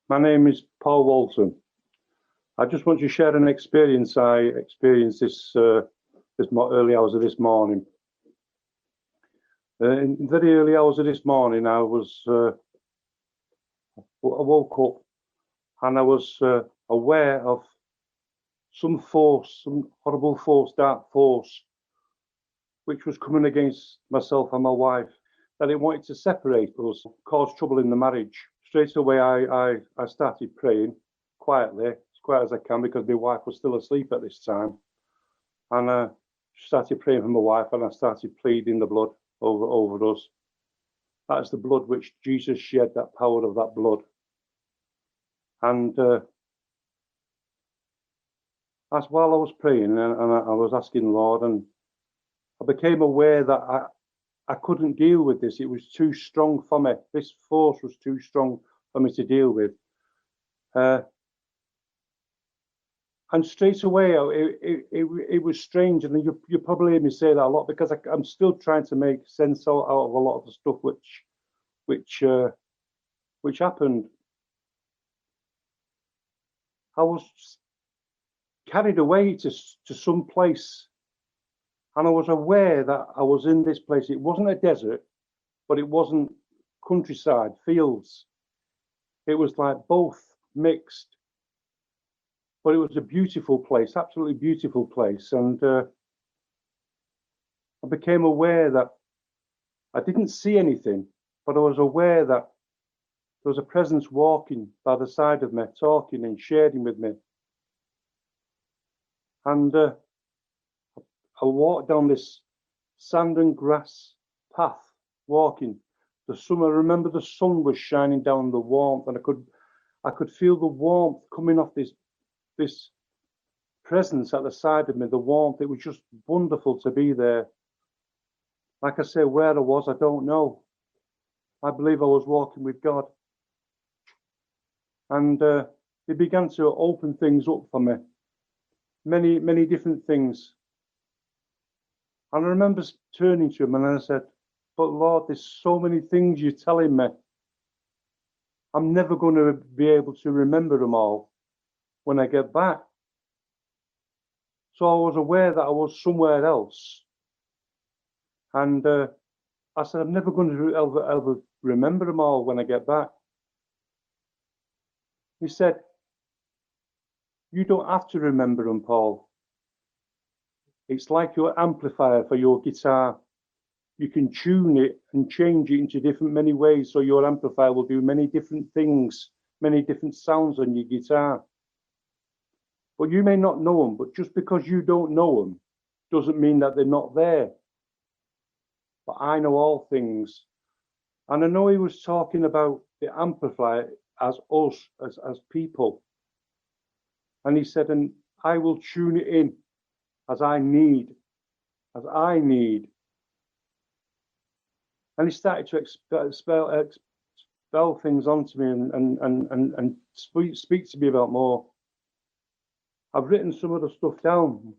My name is Paul Walton. I just want to share an experience I experienced this early hours of this morning. In very early hours of this morning, I woke up and I was aware of some force, some horrible force, dark force, which was coming against myself and my wife, that it wanted to separate us, cause trouble in the marriage. Straight away, I started praying quietly, as quiet as I can, because my wife was still asleep at this time. And I started praying for my wife, and I started pleading the blood over us. That's the blood which Jesus shed, that power of that blood. And that's while I was praying, and I was asking the Lord, and I became aware that I couldn't deal with this. It was too strong for me. This force was too strong for me to deal with. And straight away, it was strange. And you probably hear me say that a lot, because I'm still trying to make sense out of a lot of the stuff which happened. I was carried away to some place. And I was aware that I was in this place. It wasn't a desert, but it wasn't countryside, fields. It was like both mixed. But it was a beautiful place, absolutely beautiful place. And I became aware that I didn't see anything, but I was aware that there was a presence walking by the side of me, talking and sharing with me. And I walked down this sand and grass path, walking. I remember the sun was shining down, the warmth, and I could feel the warmth coming off this presence at the side of me, the warmth. It was just wonderful to be there. Like I say, where I was, I don't know. I believe I was walking with God. And He began to open things up for me. Many, many different things. And I remember turning to Him and I said, but Lord, there's so many things you're telling me. I'm never going to be able to remember them all when I get back. So I was aware that I was somewhere else. And I said, I'm never going to ever remember them all when I get back. He said, you don't have to remember them, Paul. It's like your amplifier for your guitar. You can tune it and change it into many ways, so your amplifier will do many different things, many different sounds on your guitar. But you may not know them, but just because you don't know them doesn't mean that they're not there. But I know all things. And I know he was talking about the amplifier as us, as people. And he said, and I will tune it in as I need. And he started to expel things onto me and speak to me about more. I've written some of the stuff down,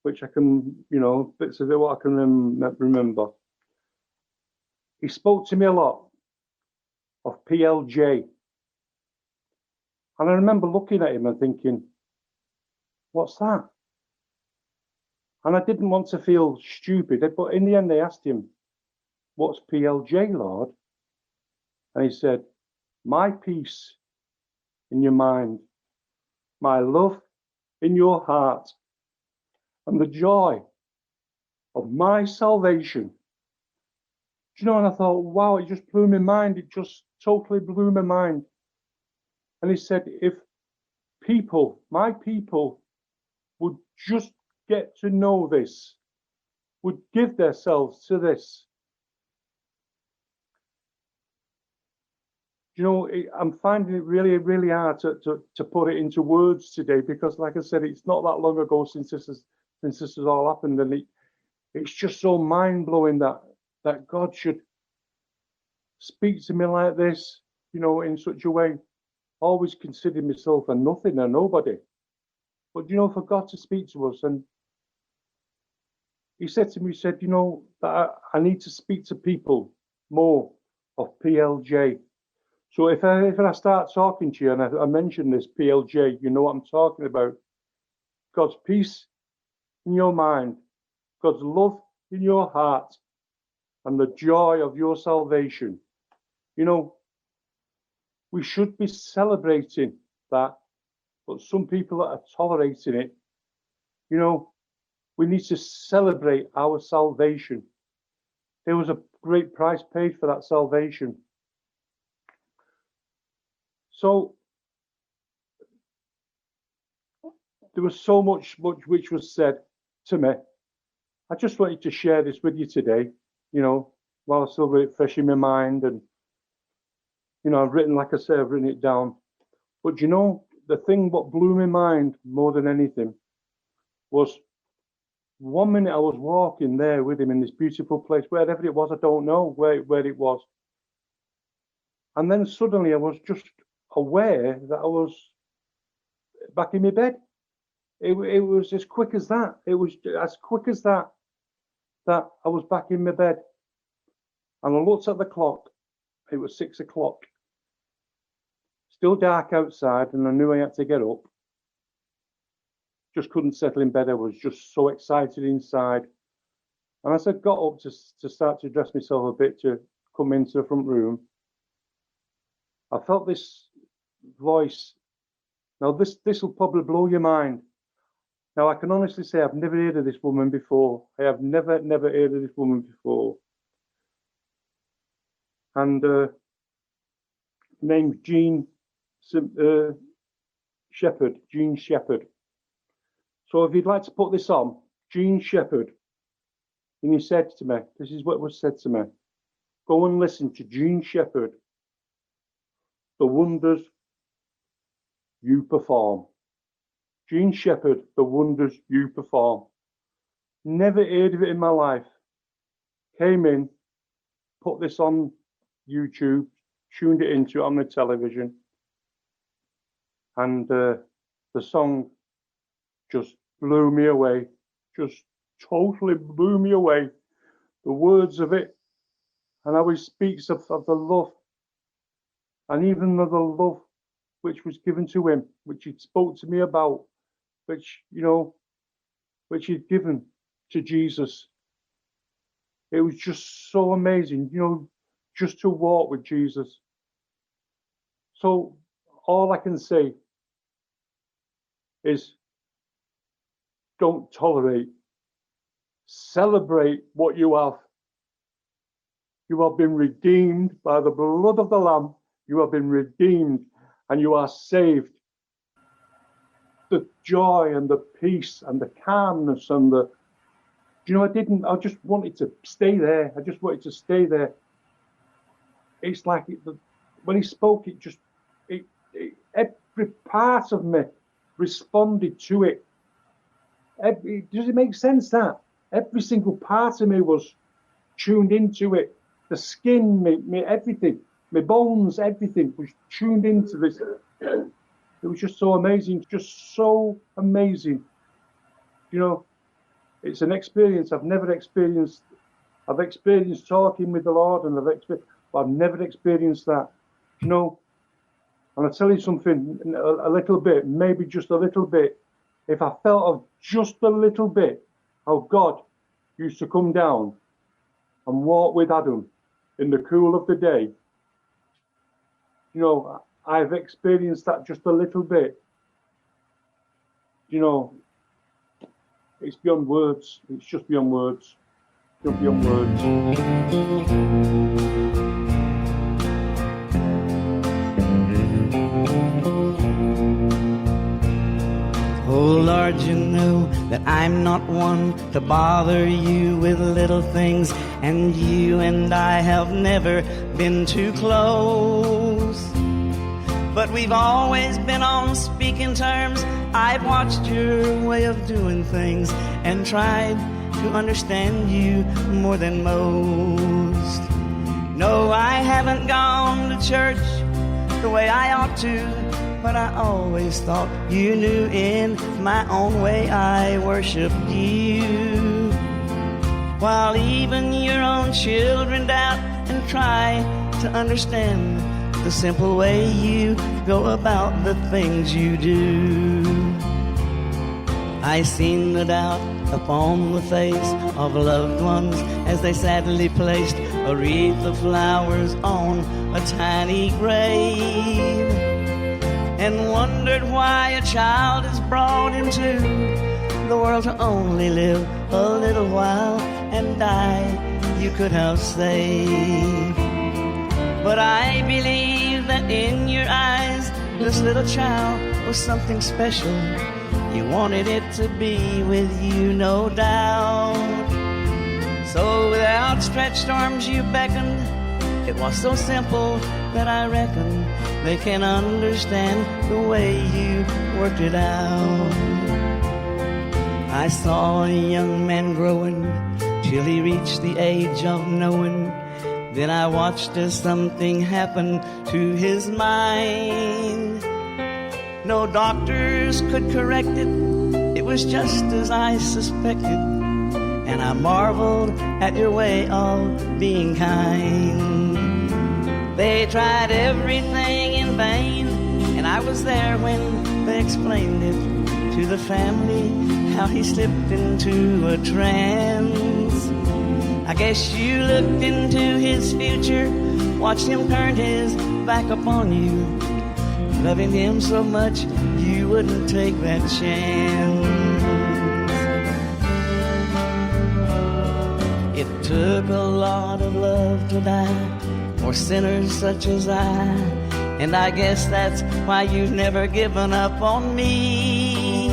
which I can, bits of it, what I can remember. He spoke to me a lot of PLJ. And I remember looking at him and thinking, what's that? And I didn't want to feel stupid, but in the end, I asked him, what's PLJ, Lord? And he said, my peace in your mind, my love in your heart, and the joy of my salvation. Do you know, and I thought, wow, it just blew my mind. It just totally blew my mind. And he said, if people, my people, would just get to know this, would give themselves to this. You know, I'm finding it really, really hard to put it into words today, because, like I said, it's not that long ago since this has all happened, and it's just so mind-blowing that God should speak to me like this, in such a way. Always considered myself a nothing, a nobody. But, for God to speak to us, and he said to me, that I need to speak to people more of PLJ, So if I start talking to you and I mention this PLJ, you know what I'm talking about. God's peace in your mind, God's love in your heart, and the joy of your salvation. You know, we should be celebrating that, but some people are tolerating it. You know, we need to celebrate our salvation. There was a great price paid for that salvation. So there was so much which was said to me. I just wanted to share this with you today, you know, while I still got it fresh in my mind. And, you know, I've written, like I say, I've written it down. But, you know, the thing what blew my mind more than anything was one minute I was walking there with him in this beautiful place, wherever it was, I don't know where it was. And then suddenly I was just aware that I was back in my bed. It was as quick as that. It was as quick as that I was back in my bed. And I looked at the clock. It was 6 o'clock. Still dark outside, and I knew I had to get up. Just couldn't settle in bed. I was just so excited inside. And as I got up to start to dress myself a bit to come into the front room, I felt this voice. Now, this will probably blow your mind. Now, I can honestly say I've never heard of this woman before. I have never heard of this woman before. And name's JEAN Shepard, JEAN Shepard. So if you'd like to put this on, JEAN Shepard, and he said to me, this is what was said to me, go and listen to JEAN Shepard, the wonders you perform. JEAN Shepard, the wonders you perform. Never heard of it in my life. Came in, put this on YouTube, tuned it into it on the television, and the song just blew me away. Just totally blew me away. The words of it, and how he speaks of the love, and even of the love which was given to him, which he spoke to me about, which, you know, which he'd given to Jesus. It was just so amazing, you know, just to walk with Jesus. So all I can say is don't tolerate. Celebrate what you have. You have been redeemed by the blood of the Lamb. You have been redeemed and you are saved. The joy and the peace and the calmness and the, you know, I just wanted to stay there. I just wanted to stay there. It's like when he spoke, every part of me responded to it. Does it make sense that every single part of me was tuned into it? The skin, me everything, my bones, everything was tuned into this. It was just so amazing, just so amazing. You know, it's an experience I've never experienced. I've experienced talking with the Lord, and but I've never experienced that. You know, and I'll tell you something, a little bit, maybe just a little bit. If I felt of just a little bit how God used to come down and walk with Adam in the cool of the day, you know, I've experienced that just a little bit. You know, it's beyond words. It's just beyond words. Just beyond words. Oh Lord, you know that I'm not one to bother you with little things, and you and I have never been too close. But we've always been on speaking terms. I've watched your way of doing things and tried to understand you more than most. No, I haven't gone to church the way I ought to, but I always thought you knew in my own way I worship you. While even your own children doubt and try to understand the simple way you go about the things you do. I seen the doubt upon the face of loved ones as they sadly placed a wreath of flowers on a tiny grave, and wondered why a child is brought into the world to only live a little while and die you could have saved. But I believe that in your eyes this little child was something special. You wanted it to be with you, no doubt. So with outstretched arms you beckoned. It was so simple that I reckon they can understand the way you worked it out. I saw a young man growing till he reached the age of knowing. Then I watched as something happened to his mind. No doctors could correct it. It was just as I suspected. And I marveled at your way of being kind. They tried everything in vain, and I was there when they explained it to the family, how he slipped into a trance. I guess you looked into his future, watched him turn his back upon you, loving him so much you wouldn't take that chance. It took a lot of love to die for sinners such as I, and I guess that's why you've never given up on me.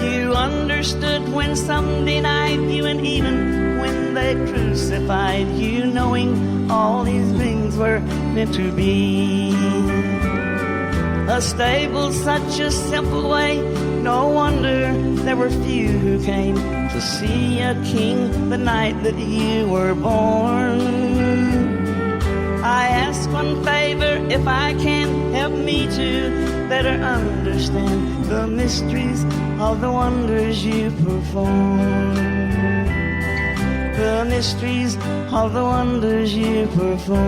You understood when some denied you, and even when they crucified you, knowing all these things were meant to be. A stable, such a simple way, no wonder there were few who came to see a king the night that you were born. I ask one favor, if I can, help me to better understand the mysteries of the wonders you perform. The mysteries of the wonders you perform.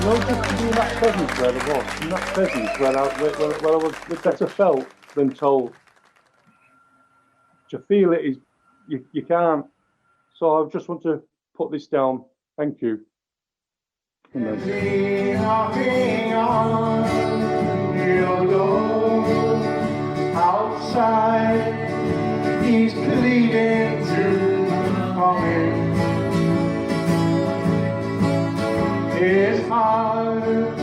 No, just to be in that presence where I was, in that presence where I was better felt than told. To feel it is, you can't. So I just want to put this down. Thank you. Knocking on your door outside, he's pleading to come in. His heart